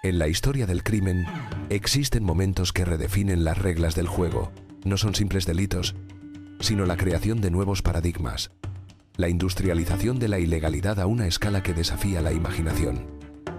En la historia del crimen, existen momentos que redefinen las reglas del juego. No son simples delitos, sino la creación de nuevos paradigmas. La industrialización de la ilegalidad a una escala que desafía la imaginación.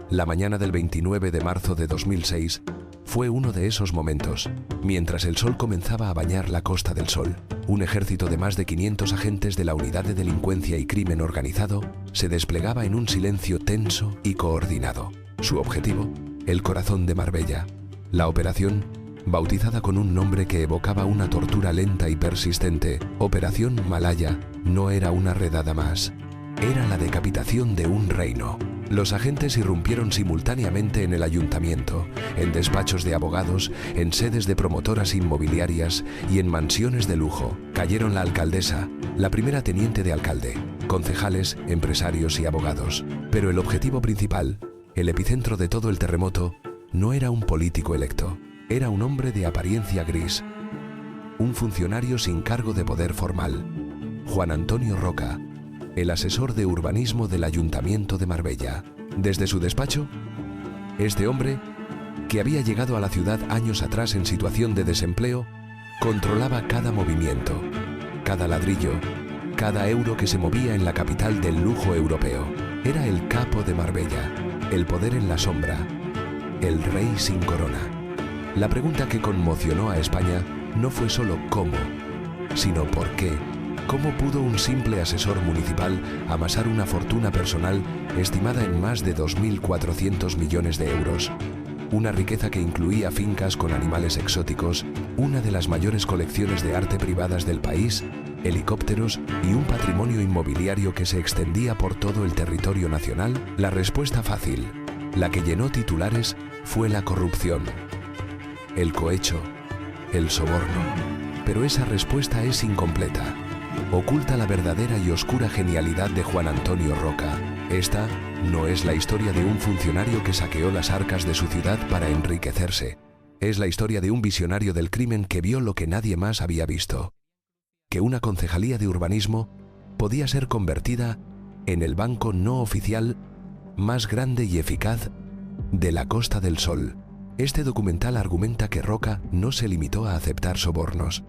La mañana del 29 de marzo de 2006 fue uno de esos momentos. Mientras el sol comenzaba a bañar la Costa del Sol, un ejército de más de 500 agentes de la Unidad de Delincuencia y Crimen Organizado se desplegaba en un silencio tenso y coordinado. Su objetivo, el corazón de Marbella. La operación, bautizada con un nombre que evocaba una tortura lenta y persistente, Operación Malaya, no era una redada más. Era la decapitación de un reino. Los agentes irrumpieron simultáneamente en el ayuntamiento, en despachos de abogados, en sedes de promotoras inmobiliarias y en mansiones de lujo. Cayeron la alcaldesa, la primera teniente de alcalde, concejales, empresarios y abogados. Pero el objetivo principal, el epicentro de todo el terremoto, no era un político electo. Era un hombre de apariencia gris, un funcionario sin cargo de poder formal, Juan Antonio Roca, el asesor de urbanismo del Ayuntamiento de Marbella. Desde su despacho, este hombre, que había llegado a la ciudad años atrás en situación de desempleo, controlaba cada movimiento, cada ladrillo, cada euro que se movía en la capital del lujo europeo. Era el capo de Marbella, el poder en la sombra, el rey sin corona. La pregunta que conmocionó a España no fue solo cómo, sino por qué. ¿Cómo pudo un simple asesor municipal amasar una fortuna personal estimada en más de 2.400 millones de euros? Una riqueza que incluía fincas con animales exóticos, una de las mayores colecciones de arte privadas del país, helicópteros y un patrimonio inmobiliario que se extendía por todo el territorio nacional. La respuesta fácil, la que llenó titulares, fue la corrupción, el cohecho, el soborno. Pero esa respuesta es incompleta. Oculta la verdadera y oscura genialidad de Juan Antonio Roca. Esta no es la historia de un funcionario que saqueó las arcas de su ciudad para enriquecerse. Es la historia de un visionario del crimen que vio lo que nadie más había visto. Que una concejalía de urbanismo podía ser convertida en el banco no oficial más grande y eficaz de la Costa del Sol. Este documental argumenta que Roca no se limitó a aceptar sobornos.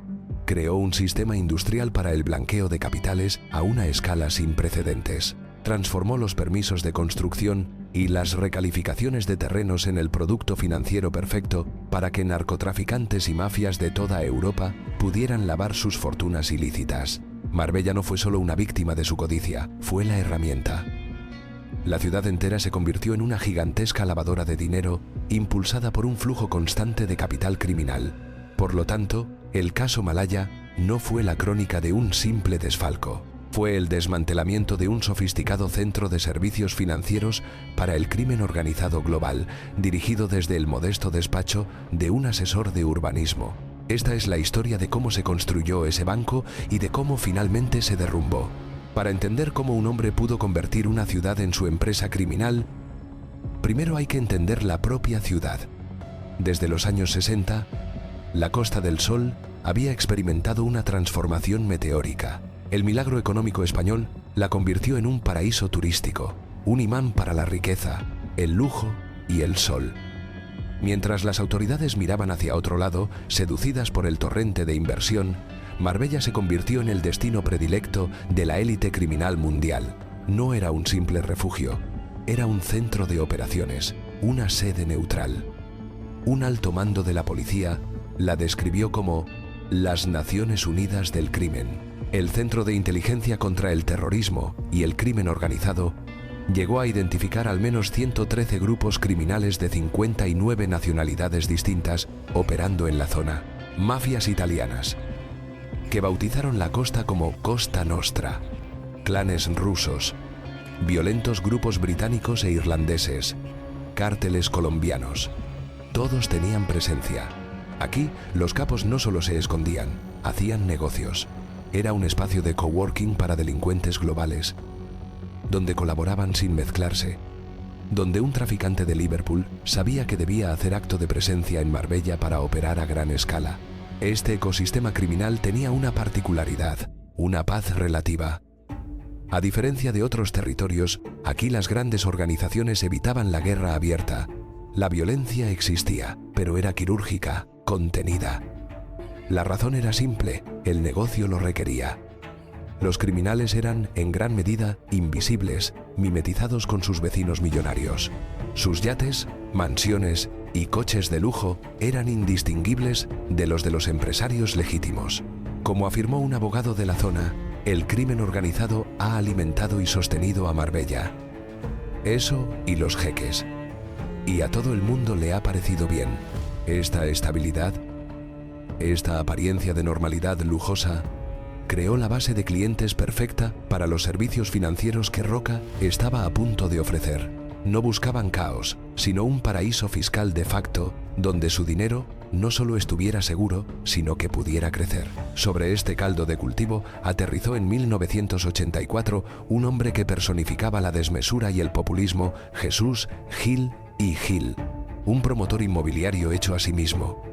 Creó un sistema industrial para el blanqueo de capitales a una escala sin precedentes. Transformó los permisos de construcción y las recalificaciones de terrenos en el producto financiero perfecto para que narcotraficantes y mafias de toda Europa pudieran lavar sus fortunas ilícitas. Marbella no fue solo una víctima de su codicia, fue la herramienta. La ciudad entera se convirtió en una gigantesca lavadora de dinero impulsada por un flujo constante de capital criminal. Por lo tanto, el caso Malaya no fue la crónica de un simple desfalco. Fue el desmantelamiento de un sofisticado centro de servicios financieros para el crimen organizado global, dirigido desde el modesto despacho de un asesor de urbanismo. Esta es la historia de cómo se construyó ese banco y de cómo finalmente se derrumbó. Para entender cómo un hombre pudo convertir una ciudad en su empresa criminal, primero hay que entender la propia ciudad. Desde los años 60, la Costa del Sol había experimentado una transformación meteórica. El milagro económico español la convirtió en un paraíso turístico, un imán para la riqueza, el lujo y el sol. Mientras las autoridades miraban hacia otro lado, seducidas por el torrente de inversión, Marbella se convirtió en el destino predilecto de la élite criminal mundial. No era un simple refugio, era un centro de operaciones, una sede neutral. Un alto mando de la policía la describió como las Naciones Unidas del Crimen. El Centro de Inteligencia contra el Terrorismo y el Crimen Organizado llegó a identificar al menos 113 grupos criminales de 59 nacionalidades distintas operando en la zona. Mafias italianas, que bautizaron la costa como Costa Nostra, clanes rusos, violentos grupos británicos e irlandeses, cárteles colombianos. Todos tenían presencia. Aquí, los capos no solo se escondían, hacían negocios. Era un espacio de coworking para delincuentes globales, donde colaboraban sin mezclarse, donde un traficante de Liverpool sabía que debía hacer acto de presencia en Marbella para operar a gran escala. Este ecosistema criminal tenía una particularidad, una paz relativa. A diferencia de otros territorios, aquí las grandes organizaciones evitaban la guerra abierta, La violencia existía, pero era quirúrgica, contenida. La razón era simple, el negocio lo requería. Los criminales eran, en gran medida, invisibles, mimetizados con sus vecinos millonarios. Sus yates, mansiones y coches de lujo eran indistinguibles de los empresarios legítimos. Como afirmó un abogado de la zona, el crimen organizado ha alimentado y sostenido a Marbella. Eso y los jeques. Y a todo el mundo le ha parecido bien. Esta estabilidad, esta apariencia de normalidad lujosa, creó la base de clientes perfecta para los servicios financieros que Roca estaba a punto de ofrecer. No buscaban caos, sino un paraíso fiscal de facto donde su dinero no solo estuviera seguro, sino que pudiera crecer. Sobre este caldo de cultivo aterrizó en 1984 un hombre que personificaba la desmesura y el populismo, Jesús Gil y Gil, un promotor inmobiliario hecho a sí mismo,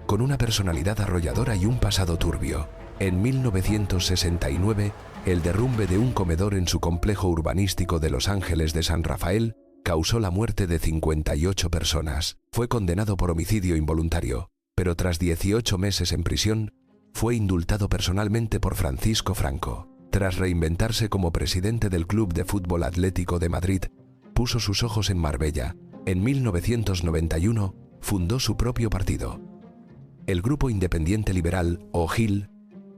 con una personalidad arrolladora y un pasado turbio. En 1969, el derrumbe de un comedor en su complejo urbanístico de Los Ángeles de San Rafael causó la muerte de 58 personas. Fue condenado por homicidio involuntario, pero tras 18 meses en prisión, fue indultado personalmente por Francisco Franco. Tras reinventarse como presidente del Club de Fútbol Atlético de Madrid, puso sus ojos en Marbella. En 1991, fundó su propio partido, el Grupo Independiente Liberal, o GIL,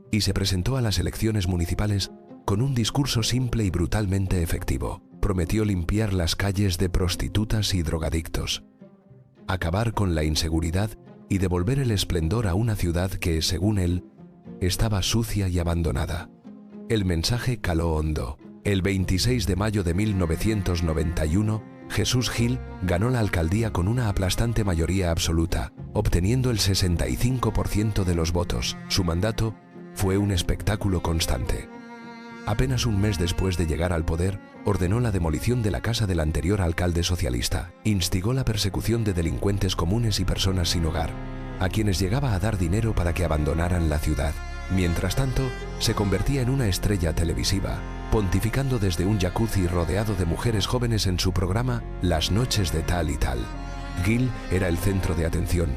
y se presentó a las elecciones municipales con un discurso simple y brutalmente efectivo. Prometió limpiar las calles de prostitutas y drogadictos, acabar con la inseguridad y devolver el esplendor a una ciudad que, según él, estaba sucia y abandonada. El mensaje caló hondo. El 26 de mayo de 1991, Jesús Gil ganó la alcaldía con una aplastante mayoría absoluta, obteniendo el 65% de los votos. Su mandato fue un espectáculo constante. Apenas un mes después de llegar al poder, ordenó la demolición de la casa del anterior alcalde socialista. Instigó la persecución de delincuentes comunes y personas sin hogar, a quienes llegaba a dar dinero para que abandonaran la ciudad. Mientras tanto, se convertía en una estrella televisiva, pontificando desde un jacuzzi rodeado de mujeres jóvenes en su programa Las noches de tal y tal. Gil era el centro de atención,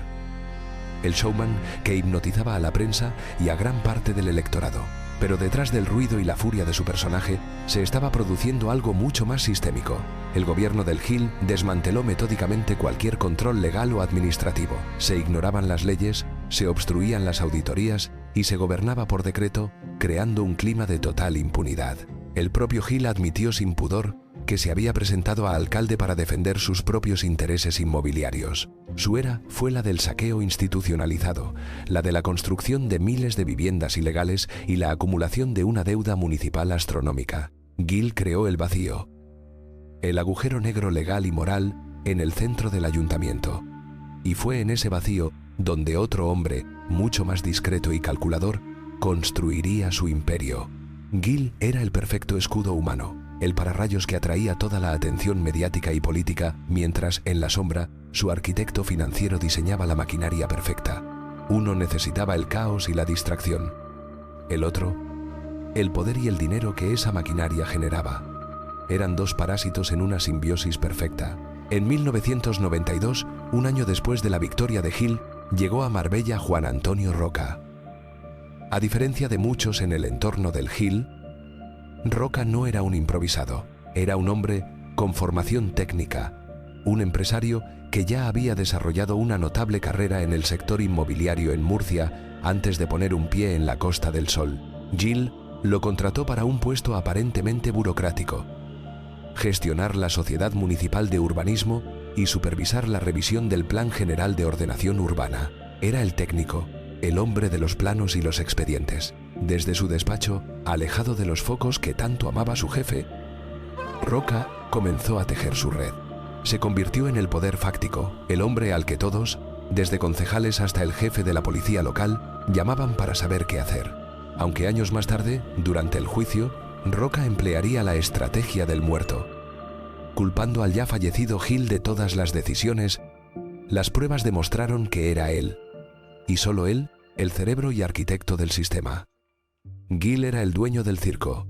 el showman que hipnotizaba a la prensa y a gran parte del electorado. Pero detrás del ruido y la furia de su personaje se estaba produciendo algo mucho más sistémico. El gobierno del Gil desmanteló metódicamente cualquier control legal o administrativo. Se ignoraban las leyes, se obstruían las auditorías y se gobernaba por decreto, creando un clima de total impunidad. El propio Gil admitió sin pudor que se había presentado a alcalde para defender sus propios intereses inmobiliarios. Su era fue la del saqueo institucionalizado, la de la construcción de miles de viviendas ilegales y la acumulación de una deuda municipal astronómica. Gil creó el vacío, el agujero negro legal y moral en el centro del ayuntamiento. Y fue en ese vacío donde otro hombre, mucho más discreto y calculador, construiría su imperio. Gil era el perfecto escudo humano, el pararrayos que atraía toda la atención mediática y política, mientras, en la sombra, su arquitecto financiero diseñaba la maquinaria perfecta. Uno necesitaba el caos y la distracción. El otro, el poder y el dinero que esa maquinaria generaba. Eran dos parásitos en una simbiosis perfecta. En 1992, un año después de la victoria de Gil, llegó a Marbella Juan Antonio Roca. A diferencia de muchos en el entorno del Gil, Roca no era un improvisado, era un hombre con formación técnica, un empresario que ya había desarrollado una notable carrera en el sector inmobiliario en Murcia antes de poner un pie en la Costa del Sol. Gil lo contrató para un puesto aparentemente burocrático: gestionar la Sociedad Municipal de Urbanismo y supervisar la revisión del Plan General de Ordenación Urbana. Era el técnico, el hombre de los planos y los expedientes. Desde su despacho, alejado de los focos que tanto amaba su jefe, Roca comenzó a tejer su red. Se convirtió en el poder fáctico, el hombre al que todos, desde concejales hasta el jefe de la policía local, llamaban para saber qué hacer. Aunque años más tarde, durante el juicio, Roca emplearía la estrategia del muerto. Culpando al ya fallecido Gil de todas las decisiones, las pruebas demostraron que era él, y solo él, el cerebro y arquitecto del sistema. Gil era el dueño del circo,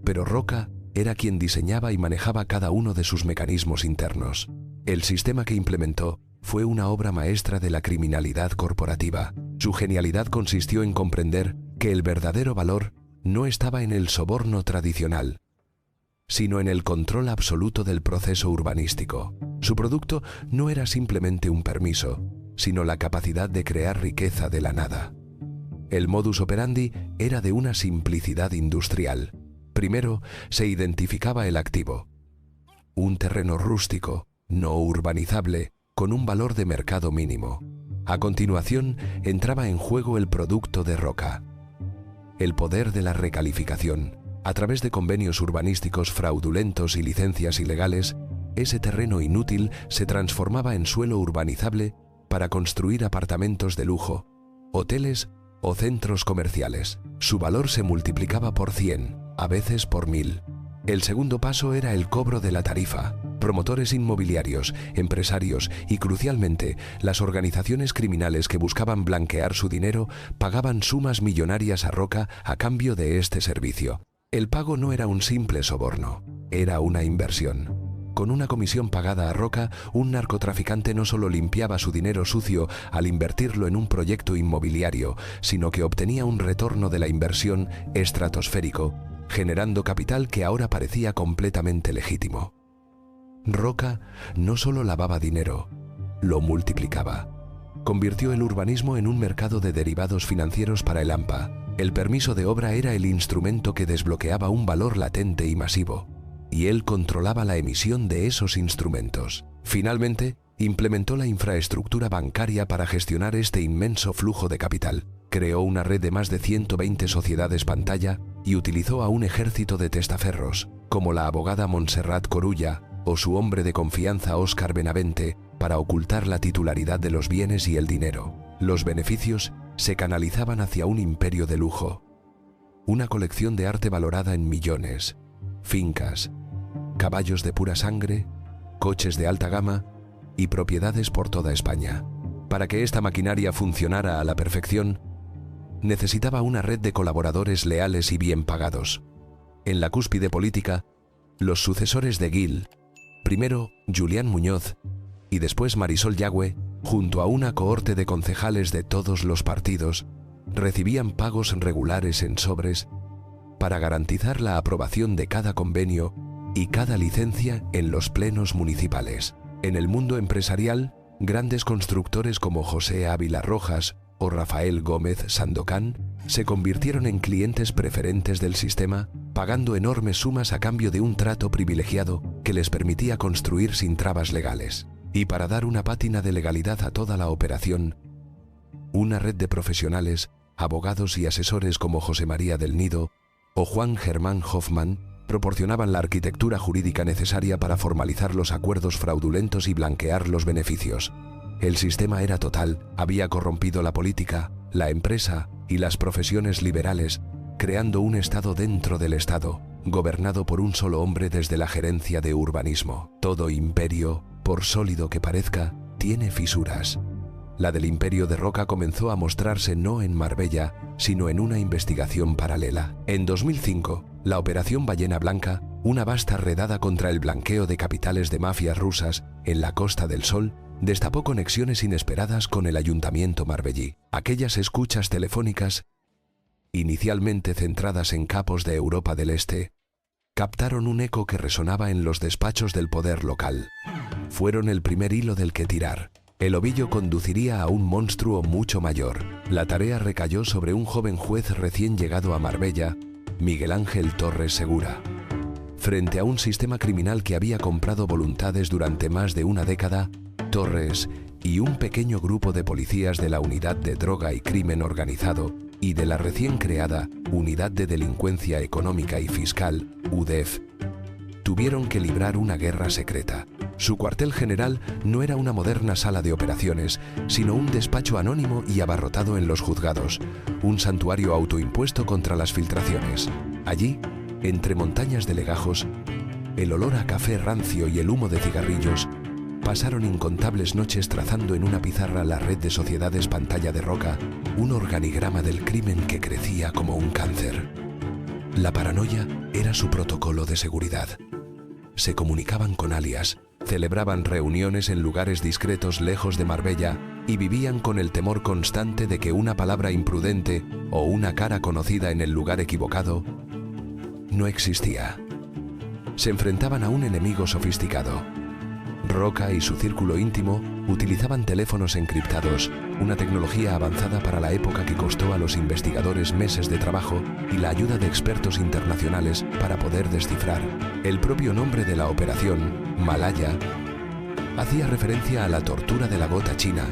pero Roca era quien diseñaba y manejaba cada uno de sus mecanismos internos. El sistema que implementó fue una obra maestra de la criminalidad corporativa. Su genialidad consistió en comprender que el verdadero valor no estaba en el soborno tradicional, sino en el control absoluto del proceso urbanístico. Su producto no era simplemente un permiso, sino la capacidad de crear riqueza de la nada. El modus operandi era de una simplicidad industrial. Primero se identificaba el activo, un terreno rústico, no urbanizable, con un valor de mercado mínimo. A continuación entraba en juego el producto de roca. El poder de la recalificación. A través de convenios urbanísticos fraudulentos y licencias ilegales, ese terreno inútil se transformaba en suelo urbanizable para construir apartamentos de lujo, hoteles o centros comerciales. Su valor se multiplicaba por 100, a veces por 1000. El segundo paso era el cobro de la tarifa. Promotores inmobiliarios, empresarios y, crucialmente, las organizaciones criminales que buscaban blanquear su dinero pagaban sumas millonarias a Roca a cambio de este servicio. El pago no era un simple soborno, era una inversión. Con una comisión pagada a Roca, un narcotraficante no solo limpiaba su dinero sucio al invertirlo en un proyecto inmobiliario, sino que obtenía un retorno de la inversión estratosférico, generando capital que ahora parecía completamente legítimo. Roca no solo lavaba dinero, lo multiplicaba. Convirtió el urbanismo en un mercado de derivados financieros para el AMPA. El permiso de obra era el instrumento que desbloqueaba un valor latente y masivo, y él controlaba la emisión de esos instrumentos. Finalmente, implementó la infraestructura bancaria para gestionar este inmenso flujo de capital. Creó una red de más de 120 sociedades pantalla y utilizó a un ejército de testaferros, como la abogada Montserrat Corulla o su hombre de confianza Óscar Benavente, para ocultar la titularidad de los bienes y el dinero. Los beneficios se canalizaban hacia un imperio de lujo, una colección de arte valorada en millones, fincas, caballos de pura sangre, coches de alta gama y propiedades por toda España. Para que esta maquinaria funcionara a la perfección, necesitaba una red de colaboradores leales y bien pagados. En la cúspide política, los sucesores de Gil, primero Julián Muñoz y después Marisol Yagüe, junto a una cohorte de concejales de todos los partidos, recibían pagos regulares en sobres para garantizar la aprobación de cada convenio y cada licencia en los plenos municipales. En el mundo empresarial, grandes constructores como José Ávila Rojas o Rafael Gómez Sandokan se convirtieron en clientes preferentes del sistema, pagando enormes sumas a cambio de un trato privilegiado que les permitía construir sin trabas legales. Y para dar una pátina de legalidad a toda la operación, una red de profesionales, abogados y asesores como José María del Nido o Juan Germán Hoffman proporcionaban la arquitectura jurídica necesaria para formalizar los acuerdos fraudulentos y blanquear los beneficios. El sistema era total, había corrompido la política, la empresa y las profesiones liberales, creando un Estado dentro del Estado, gobernado por un solo hombre desde la gerencia de urbanismo. Todo imperio, por sólido que parezca, tiene fisuras. La del Imperio de Roca comenzó a mostrarse no en Marbella, sino en una investigación paralela. En 2005, la Operación Ballena Blanca, una vasta redada contra el blanqueo de capitales de mafias rusas en la Costa del Sol, destapó conexiones inesperadas con el ayuntamiento marbellí. Aquellas escuchas telefónicas, inicialmente centradas en capos de Europa del Este, captaron un eco que resonaba en los despachos del poder local. Fueron el primer hilo del que tirar. El ovillo conduciría a un monstruo mucho mayor. La tarea recayó sobre un joven juez recién llegado a Marbella, Miguel Ángel Torres Segura. Frente a un sistema criminal que había comprado voluntades durante más de una década, Torres y un pequeño grupo de policías de la Unidad de Droga y Crimen Organizado y de la recién creada Unidad de Delincuencia Económica y Fiscal, UDEF, tuvieron que librar una guerra secreta. Su cuartel general no era una moderna sala de operaciones, sino un despacho anónimo y abarrotado en los juzgados, un santuario autoimpuesto contra las filtraciones. Allí, entre montañas de legajos, el olor a café rancio y el humo de cigarrillos, pasaron incontables noches trazando en una pizarra la red de sociedades pantalla de Roca, un organigrama del crimen que crecía como un cáncer. La paranoia era su protocolo de seguridad. Se comunicaban con alias, celebraban reuniones en lugares discretos lejos de Marbella y vivían con el temor constante de que una palabra imprudente o una cara conocida en el lugar equivocado no existía. Se enfrentaban a un enemigo sofisticado. Roca y su círculo íntimo utilizaban teléfonos encriptados, una tecnología avanzada para la época que costó a los investigadores meses de trabajo y la ayuda de expertos internacionales para poder descifrar. El propio nombre de la operación, Malaya, hacía referencia a la tortura de la gota china,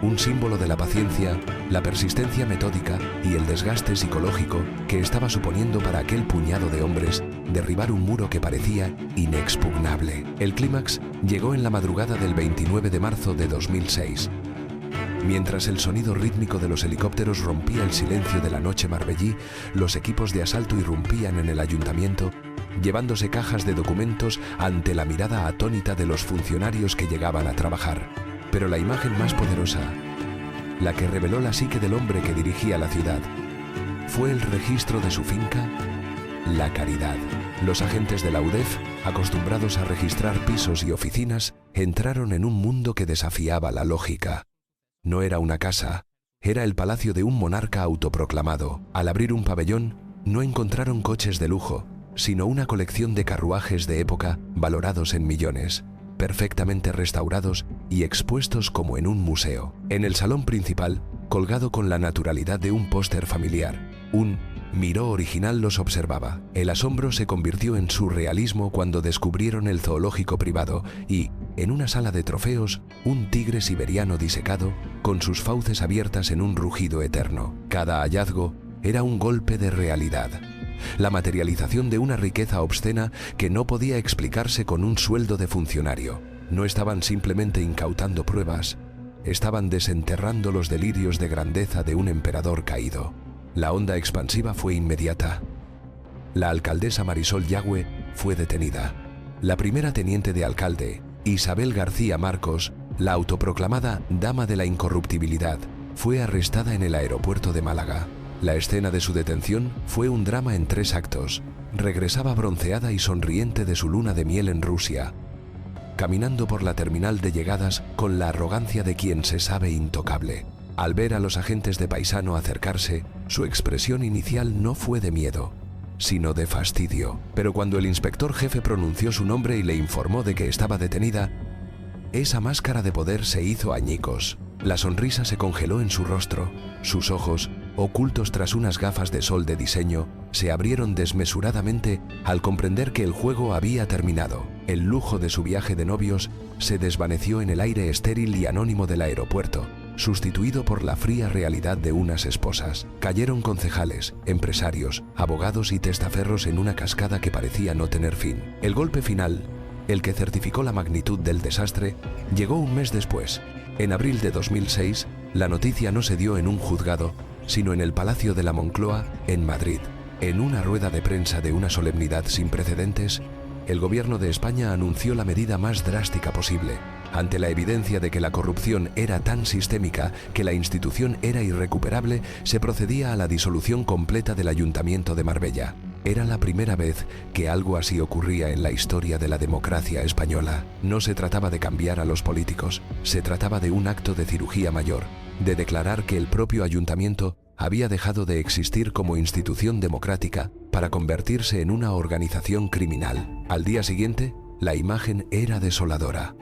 un símbolo de la paciencia, la persistencia metódica y el desgaste psicológico que estaba suponiendo para aquel puñado de hombres derribar un muro que parecía inexpugnable. El clímax llegó en la madrugada del 29 de marzo de 2006. Mientras el sonido rítmico de los helicópteros rompía el silencio de la noche marbellí, los equipos de asalto irrumpían en el ayuntamiento, llevándose cajas de documentos ante la mirada atónita de los funcionarios que llegaban a trabajar. Pero la imagen más poderosa, la que reveló la psique del hombre que dirigía la ciudad, fue el registro de su finca, La Caridad. Los agentes de la UDEF, acostumbrados a registrar pisos y oficinas, entraron en un mundo que desafiaba la lógica. No era una casa, era el palacio de un monarca autoproclamado. Al abrir un pabellón, no encontraron coches de lujo, sino una colección de carruajes de época valorados en millones, perfectamente restaurados y expuestos como en un museo. En el salón principal, colgado con la naturalidad de un póster familiar, un Miró original los observaba. El asombro se convirtió en surrealismo cuando descubrieron el zoológico privado y, en una sala de trofeos, un tigre siberiano disecado, con sus fauces abiertas en un rugido eterno. Cada hallazgo era un golpe de realidad, la materialización de una riqueza obscena que no podía explicarse con un sueldo de funcionario. No estaban simplemente incautando pruebas, estaban desenterrando los delirios de grandeza de un emperador caído. La onda expansiva fue inmediata. La alcaldesa Marisol Yagüe fue detenida. La primera teniente de alcalde, Isabel García Marcos, la autoproclamada Dama de la Incorruptibilidad, fue arrestada en el aeropuerto de Málaga. La escena de su detención fue un drama en 3 actos. Regresaba bronceada y sonriente de su luna de miel en Rusia, caminando por la terminal de llegadas con la arrogancia de quien se sabe intocable. Al ver a los agentes de paisano acercarse, su expresión inicial no fue de miedo, sino de fastidio. Pero cuando el inspector jefe pronunció su nombre y le informó de que estaba detenida, esa máscara de poder se hizo añicos. La sonrisa se congeló en su rostro. Sus ojos, ocultos tras unas gafas de sol de diseño, se abrieron desmesuradamente al comprender que el juego había terminado. El lujo de su viaje de novios se desvaneció en el aire estéril y anónimo del aeropuerto, sustituido por la fría realidad de unas esposas. Cayeron concejales, empresarios, abogados y testaferros en una cascada que parecía no tener fin. El golpe final, el que certificó la magnitud del desastre, llegó un mes después. En abril de 2006, la noticia no se dio en un juzgado, sino en el Palacio de la Moncloa, en Madrid. En una rueda de prensa de una solemnidad sin precedentes, el gobierno de España anunció la medida más drástica posible. Ante la evidencia de que la corrupción era tan sistémica que la institución era irrecuperable, se procedía a la disolución completa del Ayuntamiento de Marbella. Era la primera vez que algo así ocurría en la historia de la democracia española. No se trataba de cambiar a los políticos, se trataba de un acto de cirugía mayor, de declarar que el propio ayuntamiento había dejado de existir como institución democrática para convertirse en una organización criminal. Al día siguiente, la imagen era desoladora.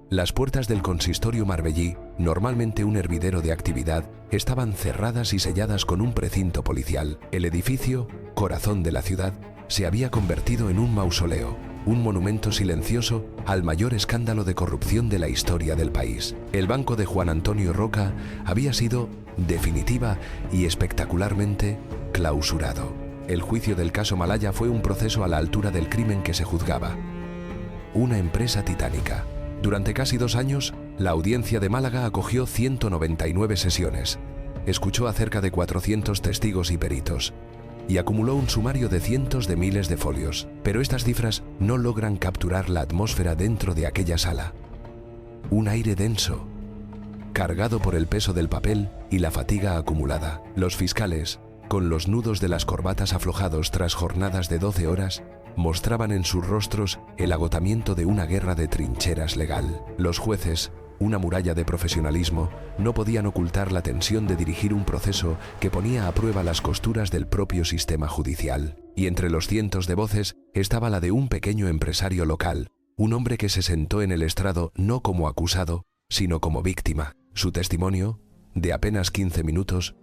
Las puertas del consistorio marbellí, normalmente un hervidero de actividad, estaban cerradas y selladas con un precinto policial. El edificio, corazón de la ciudad, se había convertido en un mausoleo, un monumento silencioso al mayor escándalo de corrupción de la historia del país. El banco de Juan Antonio Roca había sido definitiva y espectacularmente clausurado. El juicio del caso Malaya fue un proceso a la altura del crimen que se juzgaba. Una empresa titánica. Durante casi 2 años, la audiencia de Málaga acogió 199 sesiones, escuchó a cerca de 400 testigos y peritos, y acumuló un sumario de cientos de miles de folios. Pero estas cifras no logran capturar la atmósfera dentro de aquella sala. Un aire denso, cargado por el peso del papel y la fatiga acumulada. Los fiscales, con los nudos de las corbatas aflojados tras jornadas de 12 horas, mostraban en sus rostros el agotamiento de una guerra de trincheras legal. Los jueces, una muralla de profesionalismo, no podían ocultar la tensión de dirigir un proceso que ponía a prueba las costuras del propio sistema judicial. Y entre los cientos de voces estaba la de un pequeño empresario local, un hombre que se sentó en el estrado no como acusado, sino como víctima. Su testimonio, de apenas 15 minutos,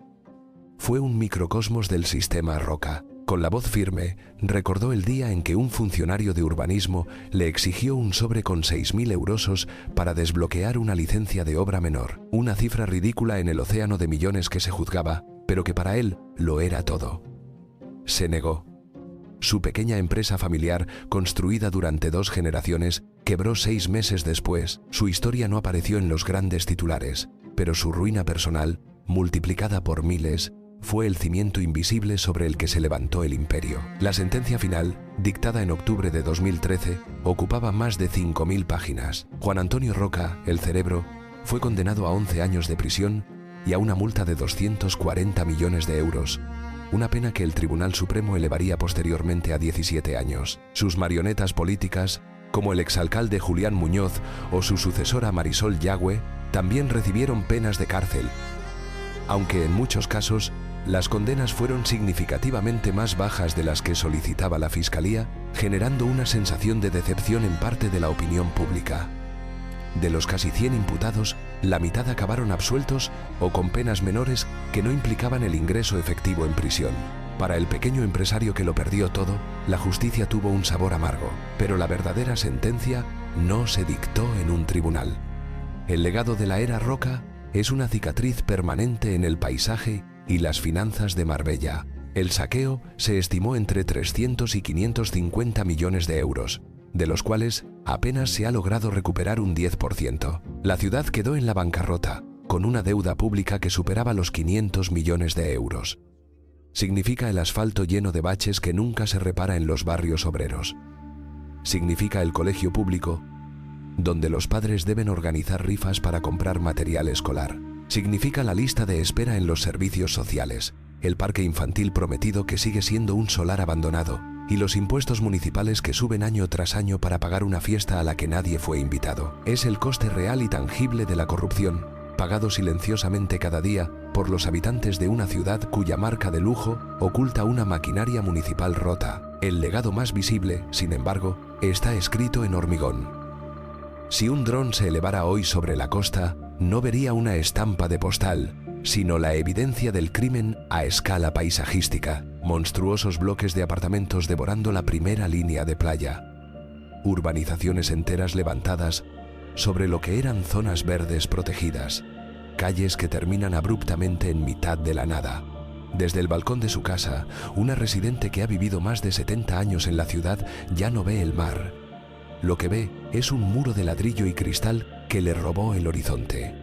fue un microcosmos del sistema Roca. Con la voz firme, recordó el día en que un funcionario de urbanismo le exigió un sobre con 6.000 euros para desbloquear una licencia de obra menor, una cifra ridícula en el océano de millones que se juzgaba, pero que para él lo era todo. Se negó. Su pequeña empresa familiar, construida durante 2 generaciones, quebró 6 meses después. Su historia no apareció en los grandes titulares, pero su ruina personal, multiplicada por miles, fue el cimiento invisible sobre el que se levantó el imperio. La sentencia final, dictada en octubre de 2013, ocupaba más de 5.000 páginas. Juan Antonio Roca, el Cerebro, fue condenado a 11 años de prisión y a una multa de 240 millones de euros, una pena que el Tribunal Supremo elevaría posteriormente a 17 años. Sus marionetas políticas, como el exalcalde Julián Muñoz o su sucesora Marisol Yagüe, también recibieron penas de cárcel, aunque en muchos casos las condenas fueron significativamente más bajas de las que solicitaba la Fiscalía, generando una sensación de decepción en parte de la opinión pública. De los casi 100 imputados, la mitad acabaron absueltos o con penas menores que no implicaban el ingreso efectivo en prisión. Para el pequeño empresario que lo perdió todo, la justicia tuvo un sabor amargo, pero la verdadera sentencia no se dictó en un tribunal. El legado de la era Roca es una cicatriz permanente en el paisaje y las finanzas de Marbella. El saqueo se estimó entre 300 y 550 millones de euros, de los cuales apenas se ha logrado recuperar un 10%. La ciudad quedó en la bancarrota, con una deuda pública que superaba los 500 millones de euros. Significa el asfalto lleno de baches que nunca se repara en los barrios obreros. Significa el colegio público, donde los padres deben organizar rifas para comprar material escolar. Significa la lista de espera en los servicios sociales, el parque infantil prometido que sigue siendo un solar abandonado, y los impuestos municipales que suben año tras año para pagar una fiesta a la que nadie fue invitado. Es el coste real y tangible de la corrupción, pagado silenciosamente cada día por los habitantes de una ciudad cuya marca de lujo oculta una maquinaria municipal rota. El legado más visible, sin embargo, está escrito en hormigón. Si un dron se elevara hoy sobre la costa, no vería una estampa de postal, sino la evidencia del crimen a escala paisajística. Monstruosos bloques de apartamentos devorando la primera línea de playa. Urbanizaciones enteras levantadas sobre lo que eran zonas verdes protegidas. Calles que terminan abruptamente en mitad de la nada. Desde el balcón de su casa, una residente que ha vivido más de 70 años en la ciudad ya no ve el mar. Lo que ve es un muro de ladrillo y cristal que le robó el horizonte.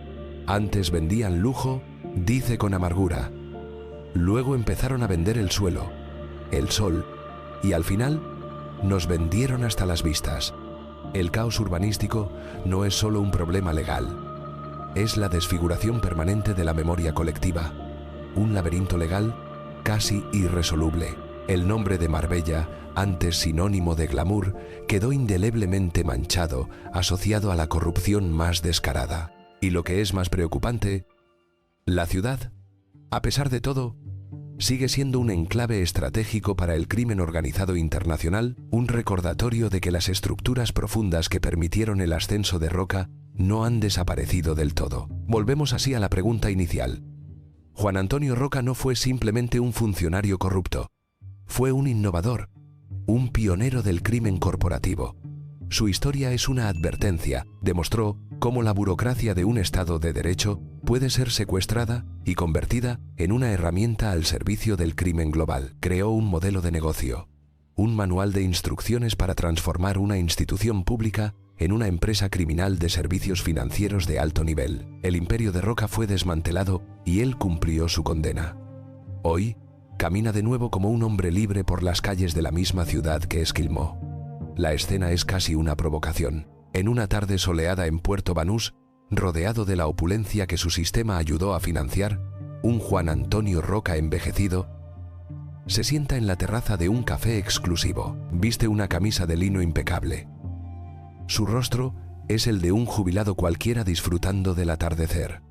Antes vendían lujo, dice con amargura. Luego empezaron a vender el suelo, el sol, y al final nos vendieron hasta las vistas. El caos urbanístico no es solo un problema legal, es la desfiguración permanente de la memoria colectiva, un laberinto legal casi irresoluble. El nombre de Marbella, antes sinónimo de glamour, quedó indeleblemente manchado, asociado a la corrupción más descarada. Y lo que es más preocupante, la ciudad, a pesar de todo, sigue siendo un enclave estratégico para el crimen organizado internacional, un recordatorio de que las estructuras profundas que permitieron el ascenso de Roca no han desaparecido del todo. Volvemos así a la pregunta inicial. Juan Antonio Roca no fue simplemente un funcionario corrupto, fue un innovador, un pionero del crimen corporativo. Su historia es una advertencia, demostró cómo la burocracia de un Estado de Derecho puede ser secuestrada y convertida en una herramienta al servicio del crimen global. Creó un modelo de negocio, un manual de instrucciones para transformar una institución pública en una empresa criminal de servicios financieros de alto nivel. El imperio de Roca fue desmantelado y él cumplió su condena. Hoy, camina de nuevo como un hombre libre por las calles de la misma ciudad que esquilmó. La escena es casi una provocación. En una tarde soleada en Puerto Banús, rodeado de la opulencia que su sistema ayudó a financiar, un Juan Antonio Roca envejecido Se sienta en la terraza de un café exclusivo. Viste una camisa de lino impecable. Su rostro es el de un jubilado cualquiera disfrutando del atardecer.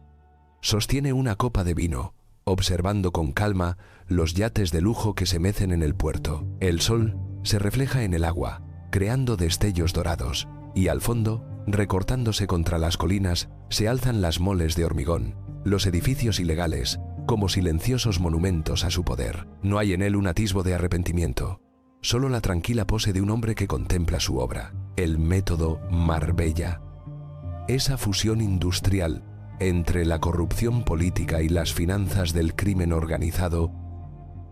Sostiene una copa de vino, observando con calma los yates de lujo que se mecen en el puerto. El sol se refleja en el agua, creando destellos dorados, y al fondo, recortándose contra las colinas, se alzan las moles de hormigón, los edificios ilegales, como silenciosos monumentos a su poder. No hay en él un atisbo de arrepentimiento, solo la tranquila pose de un hombre que contempla su obra. El método Marbella. Esa fusión industrial entre la corrupción política y las finanzas del crimen organizado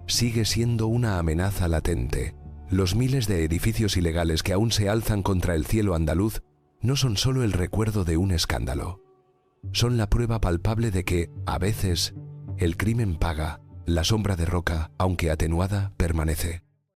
sigue siendo una amenaza latente. Los miles de edificios ilegales que aún se alzan contra el cielo andaluz no son solo el recuerdo de un escándalo. Son la prueba palpable de que, a veces, el crimen paga, la sombra de Roca, aunque atenuada, permanece.